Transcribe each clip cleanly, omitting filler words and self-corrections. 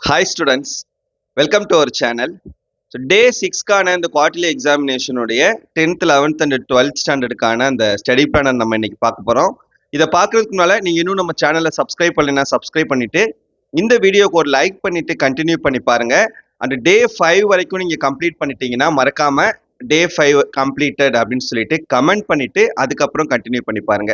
Hi students, welcome to our channel. So day 6க்கான இந்த quarterly எக்ஸாமினேஷனுடைய 10th 11th and 12th ஸ்டாண்டர்டுக்கான அந்த study planar நம்ம இன்னைக்கு பார்க்க போறோம். இதை பார்க்கறதுக்கு முன்னால நீங்க இன்னும் நம்ம சேனலை சப்ஸ்கிரைப் பண்ணலைன்னா சப்ஸ்கிரைப் பண்ணிட்டு இந்த வீடியோக்கு ஒரு லைக் பண்ணிட்டு கண்டினியூ பண்ணி பாருங்க. அந்த டே 5 வரைக்கும் நீங்க கம்ப்ளீட் பண்ணிட்டீங்கன்னா மறக்காம டே 5 கம்ப்ளீட்டட் அப்படின்னு சொல்லிட்டு கமெண்ட் பண்ணிட்டு அதுக்கப்புறம் கண்டினியூ பண்ணி பாருங்க.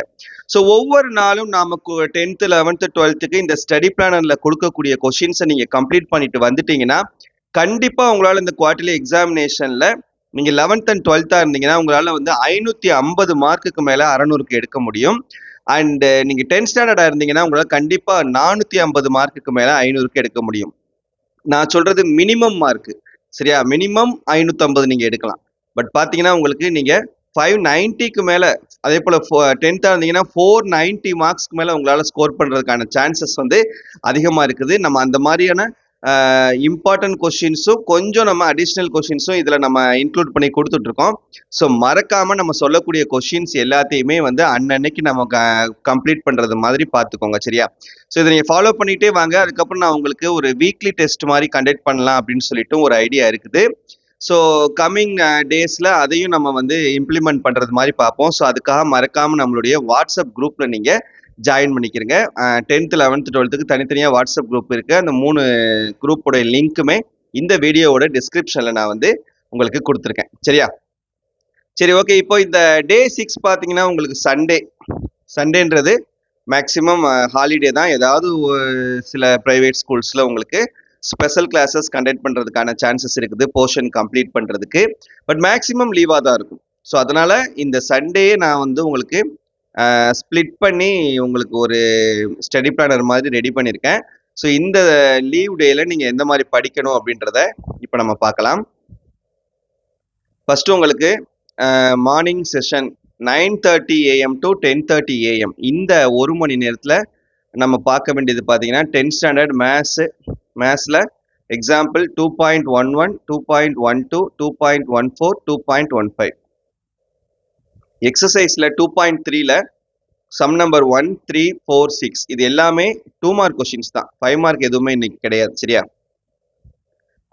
ஸோ ஒவ்வொரு நாளும் நமக்கு 10th 11th 12th இந்த ஸ்டடி பிளானர்ல கொடுக்கக்கூடிய கொஷின்ஸை நீங்க கம்ப்ளீட் பண்ணிட்டு வந்துட்டீங்கன்னா கண்டிப்பா உங்களால இந்த குவார்டர்லி எக்ஸாமினேஷன்ல நீங்க 11th and 12th இருந்தீங்கன்னா உங்களால வந்து 550 மார்க்குக்கு மேல 600க்கு எடுக்க முடியும். அண்ட் நீங்க 10th ஸ்டாண்டர்டா இருந்தீங்கன்னா உங்களால கண்டிப்பா 450 மார்க்குக்கு மேல 500க்கு எடுக்க முடியும். நான் சொல்றது மினிமம் மார்க், சரியா? மினிமம் 550 நீங்க எடுக்கலாம். பட் பாத்தீங்கன்னா உங்களுக்கு நீங்க 590க்கு மேல, அதே போல 10th இருந்தீங்கன்னா 490 மார்க்ஸ்க்கு மேல உங்களால ஸ்கோர் பண்றதுக்கான சான்சஸ் வந்து அதிகமா இருக்குது. நம்ம அந்த மாதிரியான இம்பார்ட்டன்ட் கொஸ்டின்ஸும் கொஞ்சம் நம்ம அடிஷ்னல் கொஸ்டின்ஸும் இதுல நம்ம இன்க்ளூட் பண்ணி கொடுத்துட்டு இருக்கோம். ஸோ மறக்காம நம்ம சொல்லக்கூடிய கொஸ்டின்ஸ் எல்லாத்தையுமே வந்து அன்னன்னைக்கு நம்ம கம்ப்ளீட் பண்றது மாதிரி பார்த்துக்கோங்க, சரியா? ஸோ இதை நீங்க ஃபாலோ பண்ணிட்டே வாங்க. அதுக்கப்புறம் நான் உங்களுக்கு ஒரு வீக்லி டெஸ்ட் மாதிரி கண்டக்ட் பண்ணலாம் அப்படின்னு சொல்லிட்டு ஒரு ஐடியா இருக்குது. ஸோ கம்மிங் டேஸ்ல அதையும் நம்ம வந்து இம்ப்ளிமெண்ட் பண்றது மாதிரி பார்ப்போம். ஸோ அதுக்காக மறக்காம நம்மளுடைய வாட்ஸ்அப் குரூப்ல நீங்க ஜாயின் பண்ணிக்கிறங்க. 10th 11th 12க்கு தனித்தனியாக வாட்ஸ்அப் குரூப் இருக்கு. அந்த 3 குரூப்போட லிங்க்குமே இந்த வீடியோவோட டிஸ்கிரிப்ஷன்ல நான் வந்து உங்களுக்கு கொடுத்துருக்கேன், சரியா? சரி, ஓகே. இப்போ இந்த டே 6 பார்த்தீங்கன்னா உங்களுக்கு சண்டேன்றது மேக்சிமம் ஹாலிடே தான். ஏதாவது சில ப்ரைவேட் ஸ்கூல்ஸில் உங்களுக்கு ஸ்பெஷல் கிளாஸஸ் கண்டக்ட் பண்ணுறதுக்கான சான்சஸ் இருக்குது போர்ஷன் கம்ப்ளீட் பண்ணுறதுக்கு. பட் மேக்சிமம் லீவாக தான் இருக்கும். ஸோ அதனால் இந்த சண்டே நான் வந்து உங்களுக்கு ஸ்ப்ளிட் பண்ணி உங்களுக்கு ஒரு ஸ்டடி பிளானர் மாதிரி ரெடி பண்ணியிருக்கேன். ஸோ இந்த லீவ் டேல நீங்கள் எந்த மாதிரி படிக்கணும் அப்படின்றத இப்போ நம்ம பார்க்கலாம். ஃபர்ஸ்ட் உங்களுக்கு morning session 9:30 AM to 10:30 AM இந்த ஒரு மணி நேரத்தில் நம்ம பார்க்க வேண்டியது பார்த்தீங்கன்னா 10th ஸ்டாண்டர்ட் மேத்ஸில் எக்ஸாம்பிள் 2.11, 2.12, 2.14, 2.15. எக்ஸசைஸில் 2.3ல சம் நம்பர் 1, 3, 4, 6 இது எல்லாமே 2 மார்க் கொஸ்டின்ஸ் தான். 5 மார்க் எதுவுமே இன்னைக்கு கிடையாது, சரியா?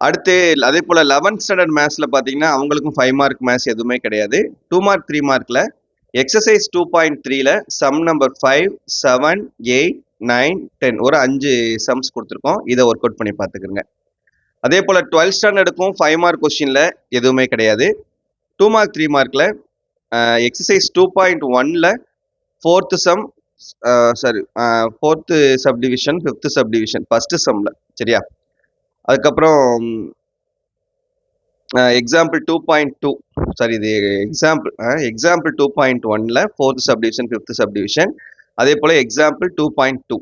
அடுத்து அதே போல 11th ஸ்டாண்டர்ட் மேத்ஸ்ல பாத்தீங்கன்னா அவங்களுக்கும் 5 மார்க் மேத்ஸ் எதுவுமே கிடையாது. 2 மார்க் 3 மார்க்ல எக்ஸசைஸ் 2.3ல சம் நம்பர் 5, 7, 8, 9, 10 ஒரு 5 சம்ஸ் கொடுத்துருக்கோம். இதை ஒர்க் அவுட் பண்ணி பார்த்துக்கிறங்க. அதே போல 12th ஸ்டாண்டர்டுக்கும் 5 மார்க் கொஸ்டின்ல எதுவுமே கிடையாது. 2 மார்க் 3 மார்க்ல எக்ஸசைஸ் 2.1ல fourth subdivision, fifth subdivision first சம்ல, சரியா? அதுக்கப்புறம் எக்ஸாம்பிள் 2.2, சாரி இது எக்ஸாம்பிள் 2.1ல ஃபோர்த் சப்டிவிஷன், ஃபிஃப்த் சப்டிவிஷன். அதே போல எக்ஸாம்பிள் 2.2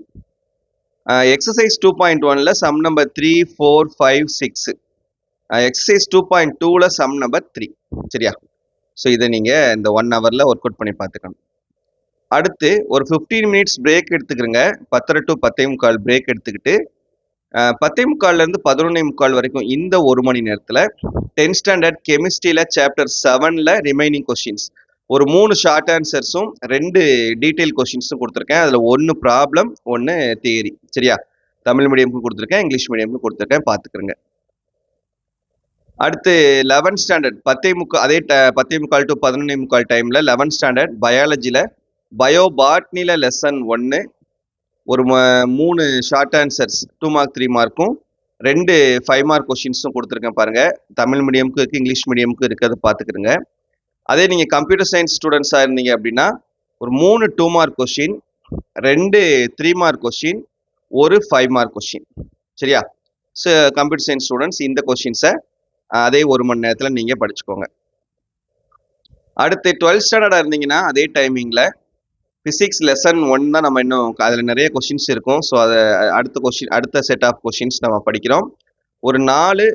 எக்ஸசைஸ் 2.1ல சம் நம்பர் 3, 4, 5, 6 எக்ஸசைஸ் 2.2ல சம் நம்பர் 3, சரியா? ஸோ இதை நீங்க இந்த 1 ஹவர்ல ஒர்க் அவுட் பண்ணி பார்த்துக்கணும். அடுத்து ஒரு 15 மினிட்ஸ் பிரேக் எடுத்துக்கிறங்க. 10:30 to 10:45 பிரேக் எடுத்துக்கிட்டு 10:45 இருந்து 11:45 வரைக்கும் இந்த ஒரு மணி நேரத்துல 10th ஸ்டாண்டர்ட் கெமிஸ்ட்ரியில சாப்டர் 7ல ரிமைனிங் கொஸ்டின்ஸ் ஒரு 3 ஷார்ட் ஆன்சர்ஸும் 2 டீடைல் கொஸ்டின்ஸும் கொடுத்துருக்கேன். அதுல 1 ப்ராப்ளம், 1 தியரி, சரியா? தமிழ் மீடியமுக்கு கொடுத்துருக்கேன், இங்கிலீஷ் மீடியமுக்கு கொடுத்துருக்கேன், பார்த்துக்கிறேங்க. அடுத்து 11th ஸ்டாண்டர்ட் 10:45 அதே 10:45 to 11:45 டைம்ல 11th ஸ்டாண்டர்ட் பயாலஜில பயோபாட்னில லெசன் 1 ஒரு 3 ஷார்ட் ஆன்சர்ஸ் 2 மார்க் 3 மார்க்கும் 2 5 மார்க் கொஸ்டின்ஸும் கொடுத்துருக்கேன் பாருங்க. தமிழ் மீடியமுக்கு இருக்கு, இங்கிலீஷ் மீடியமுக்கு இருக்கிறது பார்த்துக்கிறங்க. அதே நீங்க கம்ப்யூட்டர் சயின்ஸ் ஸ்டூடெண்ட்ஸா இருந்தீங்க அப்படின்னா ஒரு 3 2 மார்க் கொஸ்டின், 2 3 மார்க் கொஸ்டின், ஒரு 5 மார்க் கொஸ்டின், சரியா? ஸோ கம்ப்யூட்டர் சயின்ஸ் ஸ்டூடெண்ட்ஸ் இந்த கொஸ்டின்ஸை அதே ஒரு மணி நேரத்துல நீங்க படிச்சுக்கோங்க. அடுத்து 12th ஸ்டாண்டர்டா இருந்தீங்கன்னா அதே டைமிங்ல பிசிக்ஸ் லெசன் 1 தான் நம்ம இன்னும் அதில் நிறைய கொஸ்டின்ஸ் இருக்கும். ஸோ அதை அடுத்த செட் ஆஃப் கொஸ்டின்ஸ் நம்ம படிக்கிறோம். ஒரு 4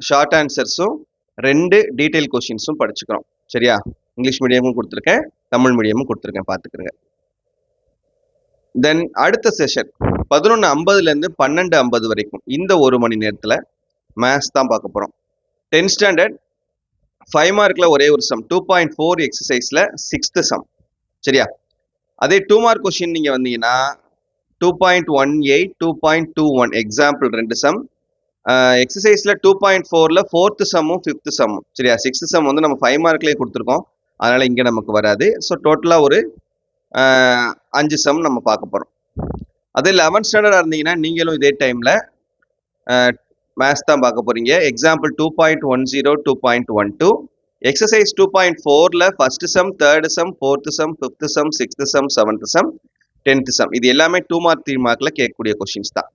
ஷார்ட் ஆன்சர்ஸும் 2 டீடைல் கொஸ்டின்ஸும் படிச்சுக்கிறோம், சரியா? இங்கிலீஷ் மீடியமும் கொடுத்துருக்கேன், தமிழ் மீடியமும் கொடுத்துருக்கேன், பார்த்துக்கிறேங்க. தென் அடுத்த செஷன் 11:50லேருந்து 12:50 வரைக்கும் இந்த ஒரு மணி நேரத்தில் மேத்ஸ் தான் பார்க்க போகிறோம். 10th ஸ்டாண்டர்ட் 5 மார்க்ல ஒரே ஒரு சம் 2.4 எக்ஸசைஸ்ல 6th சம், சரியா? அதே 2 மார்க் கொஸ்டின் நீங்க வந்தீங்கன்னா 2.18, 2.21 எக்ஸாம்பிள் 2 சம், எக்ஸசைஸ்ல 2.4ல ஃபோர்த் சம்மும் ஃபிஃப்த் சம்மும் சரியா, சிக்ஸ்த் சம் வந்து நம்ம 5 மார்க்லேயே கொடுத்துருக்கோம், அதனால இங்கே நமக்கு வராது. ஸோ டோட்டலாக ஒரு 5 சம் நம்ம பார்க்க போகிறோம். அதே 11th ஸ்டாண்டர்டாக இருந்தீங்கன்னா நீங்களும் இதே டைமில் மேத்ஸ் தான் பார்க்க போகிறீங்க. எக்ஸாம்பிள் 2.10, 2.12, எக்ஸசைஸ் 2.4ல first sum, third sum, fourth sum, fifth sum, sixth sum, seventh sum, 10th sum. இது எல்லாமே 2 மார்க் 3 மார்க்ல கேட்கக்கூடிய கொஸ்டின்ஸ் தான்.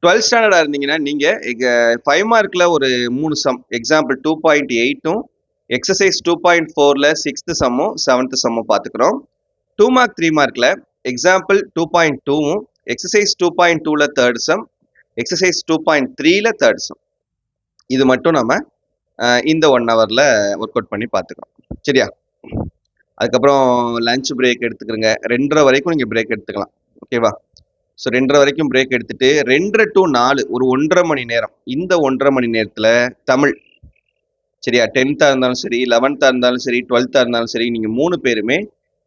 12th ஸ்டாண்டர்டாக இருந்தீங்கன்னா நீங்கள் 5 மார்க்கில் ஒரு 3 சம், எக்ஸாம்பிள் 2.8ம், எக்ஸசைஸ் 2.4ல சிக்ஸ்த் சம்மும் செவன்த் சம்மும் பார்த்துக்கிறோம். 2 மார்க் 3 மார்க்கில் எக்ஸாம்பிள் 2.2ம், எக்ஸசைஸ் 2.2ல தேர்ட் சம், எக்ஸசைஸ் 2.3ல தேர்ட் சம். இது மட்டும் நம்ம இந்த 1 ஹவரில் ஒர்க் அவுட் பண்ணி பார்த்துக்கிறோம் சரியா. அதுக்கப்புறம் லஞ்ச் பிரேக் எடுத்துக்கிறங்க, 2:30 வரைக்கும் நீங்கள் பிரேக் எடுத்துக்கலாம் ஓகேவா. ஸோ 2:30 வரைக்கும் பிரேக் எடுத்துட்டு 2:30 to 4 ஒரு 1.5 மணி நேரம், இந்த 1.5 மணி நேரத்தில் தமிழ் சரியா, 10th இருந்தாலும் சரி, 11th இருந்தாலும் சரி, 12th இருந்தாலும் சரி, நீங்கள் 3 பேருமே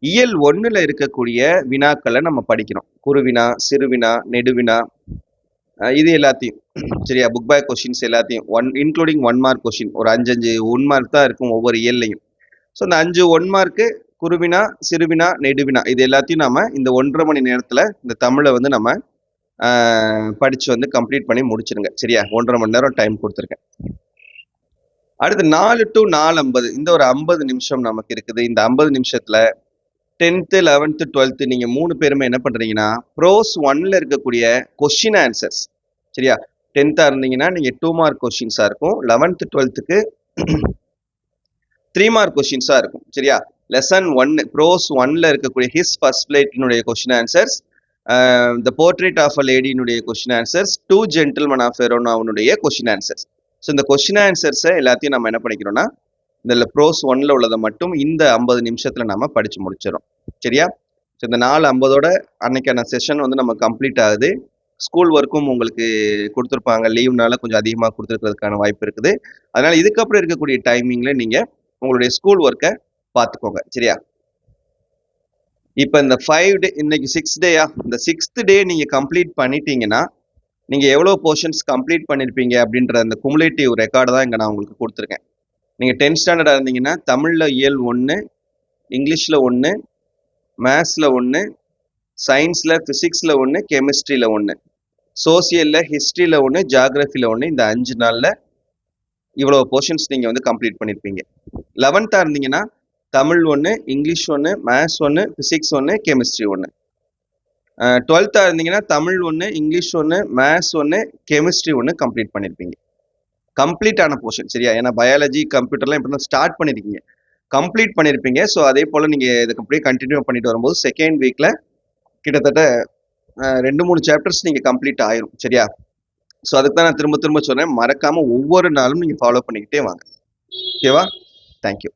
இயல் 1ல் இருக்கக்கூடிய வினாக்களை நம்ம படிக்கிறோம். குறுவினா, சிறுவினா, நெடுவினா, இது எல்லாத்தையும் சரியா, புக் பேக் கொஸ்டின்ஸ் எல்லாத்தையும் இன்க்ளூடிங் 1 மார்க் கொஸ்டின் ஒரு 5 1 மார்க் தான் இருக்கும் ஒவ்வொரு இயல்லையும். ஸோ இந்த 5 1 மார்க்கு குறுவினா, சிறுவினா, நெடுவினா, இது எல்லாத்தையும் நம்ம இந்த 1.5 மணி நேரத்தில் இந்த தமிழை வந்து நம்ம படிச்சு வந்து கம்ப்ளீட் பண்ணி முடிச்சிருங்க சரியா. 1.5 மணி நேரம் டைம் கொடுத்துருக்கேன். அடுத்து 4 to 4:50, இந்த ஒரு 50 நிமிஷம் நமக்கு இருக்குது. இந்த 50 நிமிஷத்துல 10th 11th 12th நீங்க 3 பேருமே என்ன பண்றீங்கன்னா ப்ரோஸ் 1ல இருக்கக்கூடிய கொஸ்டின் ஆன்சர்ஸ் சரியா. 10th இருந்தீங்கன்னா நீங்க 2 மார்க் கொஸ்டின்ஸா இருக்கும், 11th 12th 3 மார்க் கொஸ்டின்ஸா இருக்கும் சரியா. லெசன் 1 ப்ரோஸ் 1ல இருக்கக்கூடிய ஹிஸ் ஃபர்ஸ்ட் ஃபிளைட்னுடைய question answers, the portrait of a லேடினுடைய கொஸ்டின் ஆன்சர்ஸ், 2 ஜென்டில்மன் ஆஃப் வெரோனாவுடைய கொஸ்டின் ஆன்சர்ஸ். ஸோ இந்த கொஸ்டின் ஆன்சர்ஸை எல்லாத்தையும் நம்ம என்ன பண்ணிக்கிறோம்னா இந்த ப்ரோஸ் 1ல உள்ளதை மட்டும் இந்த 50 நிமிஷத்துல நம்ம படிச்சு முடிச்சிடும் சரியா. ஸோ இந்த 4:50 அன்னைக்கான செஷன் வந்து நம்ம கம்ப்ளீட் ஆகுது. ஸ்கூல் ஒர்க்கும் உங்களுக்கு கொடுத்துருப்பாங்க, லீவ்னால கொஞ்சம் அதிகமாக கொடுத்துருக்கிறதுக்கான வாய்ப்பு இருக்குது. அதனால இதுக்கப்புறம் இருக்கக்கூடிய டைமிங்ல நீங்க உங்களுடைய ஸ்கூல் ஒர்க்கை பார்த்துக்கோங்க சரியா. இப்போ இந்த 5 டே, இன்னைக்கு 6 டேயா, இந்த 6th டே நீங்க கம்ப்ளீட் பண்ணிட்டீங்கன்னா நீங்க எவ்வளோ போர்ஷன்ஸ் கம்ப்ளீட் பண்ணிருப்பீங்க அப்படின்ற அந்த குமுலேட்டிவ் ரெக்கார்டு தான் இங்க நான் உங்களுக்கு கொடுத்துருக்கேன். நீங்க 10th ஸ்டாண்டர்டா இருந்தீங்கன்னா தமிழ்ல இயல் 1, இங்கிலீஷ்ல 1, மேத்ஸ்ல 1, சயின்ஸ்ல பிசிக்ஸ்ல 1, கெமிஸ்ட்ரியில 1, சோசியல்ல ஹிஸ்டரியில 1, ஜியாகிரபில 1, இந்த 5 நாள்ல இவ்வளவு போர்ஷன்ஸ் நீங்க வந்து கம்ப்ளீட் பண்ணிருப்பீங்க. 11th இருந்தீங்கன்னா Tamil 1, English 1, maths 1, physics 1, chemistry 1. 12th இருந்தீங்கன்னா Tamil 1, English 1, maths 1, chemistry 1 complete பண்ணிருப்பீங்க. கம்ப்ளீட்டான போர்ஷன் சரியா. ஏன்னா பயாலஜி கம்ப்யூட்டர்லாம் இப்போ தான் ஸ்டார்ட் பண்ணிருக்கீங்க, கம்ப்ளீட் பண்ணிருப்பீங்க. ஸோ அதே போல நீங்க இதுக்கு அப்படியே கண்டினியூ பண்ணிட்டு வரும்போது செகண்ட் வீக்ல கிட்டத்தட்ட 2-3 சாப்டர்ஸ் நீங்க கம்ப்ளீட் ஆயிரும் சரியா. ஸோ அதுக்கு தான் நான் திரும்ப திரும்ப சொன்னேன், மறக்காம ஒவ்வொரு நாளும் நீங்க ஃபாலோ பண்ணிக்கிட்டே வாங்க ஓகேவா. தேங்க்யூ.